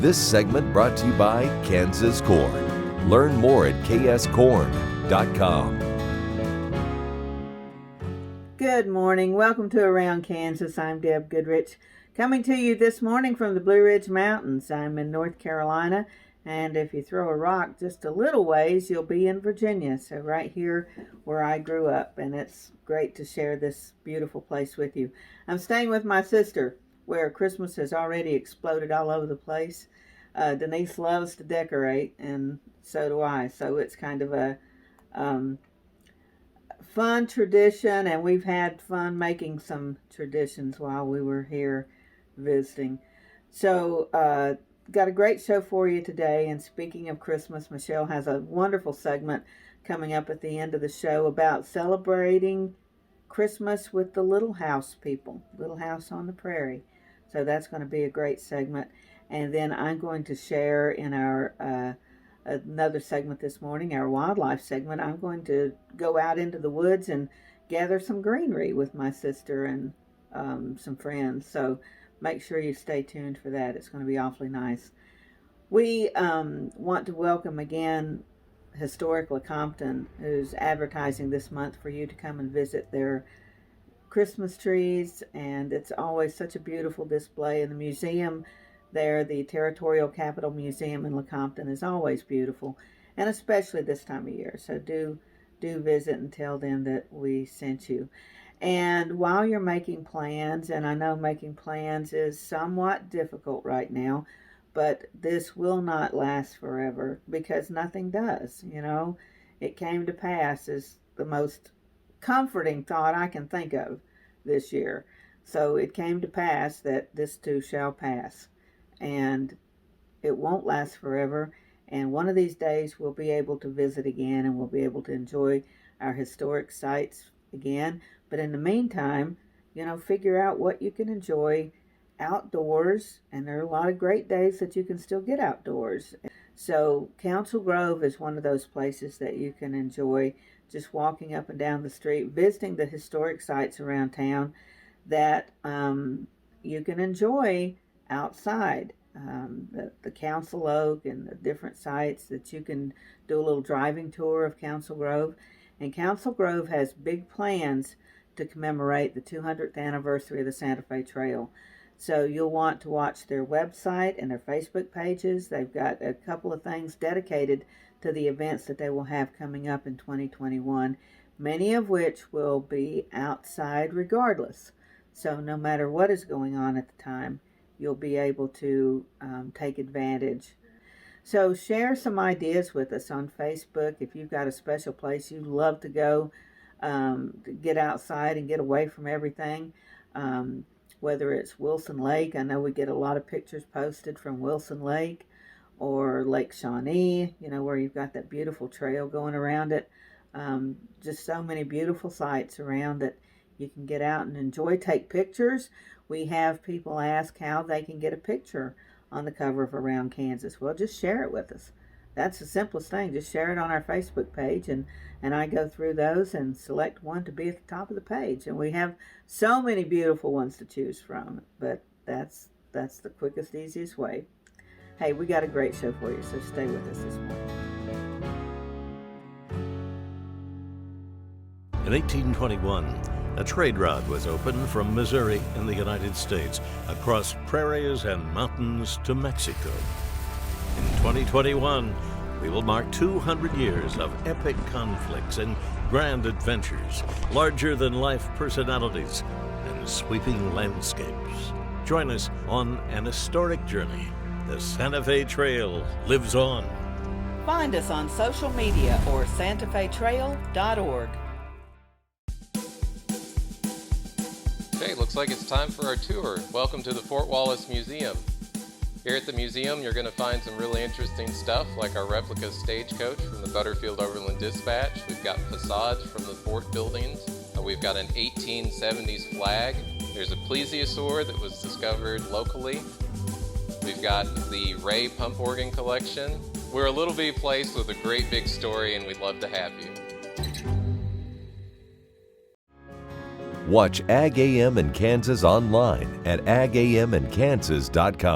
This segment brought to you by Kansas Corn. Learn more at kscorn.com. Good morning. Welcome to Around Kansas. I'm Deb Goodrich, coming to you this morning from the Blue Ridge Mountains. I'm in North Carolina, and if you throw a rock just a little ways, you'll be in Virginia. So right here where I grew up, and it's great to share this beautiful place with you. I'm staying with my sister, where Christmas has already exploded all over the place. Denise loves to decorate, and so do I. So it's kind of a fun tradition, and we've had fun making some traditions while we were here visiting. So got a great show for you today. And speaking of Christmas, Michelle has a wonderful segment coming up at the end of the show about celebrating Christmas with the Little House people, Little House on the Prairie. So that's going to be a great segment. And then I'm going to share in our another segment this morning, our wildlife segment. I'm going to go out into the woods and gather some greenery with my sister and some friends. So make sure you stay tuned for that. It's going to be awfully nice. We want to welcome again Historic Lecompton, who's advertising this month for you to come and visit their Christmas trees, and it's always such a beautiful display in the museum there. The Territorial Capitol Museum in Lecompton is always beautiful, and especially this time of year. So do visit and tell them that we sent you. And while you're making plans, and I know making plans is somewhat difficult right now, but this will not last forever, because nothing does. You know, it came to pass is the most comforting thought I can think of this year. So it came to pass that this too shall pass, and it won't last forever. And one of these days we'll be able to visit again, and we'll be able to enjoy our historic sites again. But in the meantime, you know, figure out what you can enjoy outdoors, and there are a lot of great days that you can still get outdoors. So Council Grove is one of those places that you can enjoy, just walking up and down the street, visiting the historic sites around town that you can enjoy outside. The Council Oak and the different sites that you can do a little driving tour of Council Grove. And Council Grove has big plans to commemorate the 200th anniversary of the Santa Fe Trail. So you'll want to watch their website and their Facebook pages. They've got a couple of things dedicated to the events that they will have coming up in 2021, many of which will be outside regardless. So no matter what is going on at the time, you'll be able to take advantage. So share some ideas with us on Facebook. If you've got a special place you love to go to get outside and get away from everything, whether it's Wilson Lake. I know we get a lot of pictures posted from Wilson Lake, or Lake Shawnee, you know, where you've got that beautiful trail going around it. Just so many beautiful sites around that you can get out and enjoy, take pictures. We have people ask how they can get a picture on the cover of Around Kansas. Well, just share it with us. That's the simplest thing. Just share it on our Facebook page, and I go through those and select one to be at the top of the page. And we have so many beautiful ones to choose from, but that's the quickest, easiest way. Hey, we got a great show for you, so stay with us this morning. In 1821, a trade route was opened from Missouri in the United States across prairies and mountains to Mexico. In 2021, we will mark 200 years of epic conflicts and grand adventures, larger-than-life personalities, and sweeping landscapes. Join us on an historic journey. The Santa Fe Trail lives on. Find us on social media or santafetrail.org. Okay, looks like it's time for our tour. Welcome to the Fort Wallace Museum. Here at the museum, you're going to find some really interesting stuff, like our replica stagecoach from the Butterfield Overland Dispatch. We've got facades from the fort buildings. We've got an 1870s flag. There's a plesiosaur that was discovered locally. We've got the Ray pump organ collection. We're a little bitty place with a great big story, and we'd love to have you. Watch Ag AM in Kansas online at agamandkansas.com.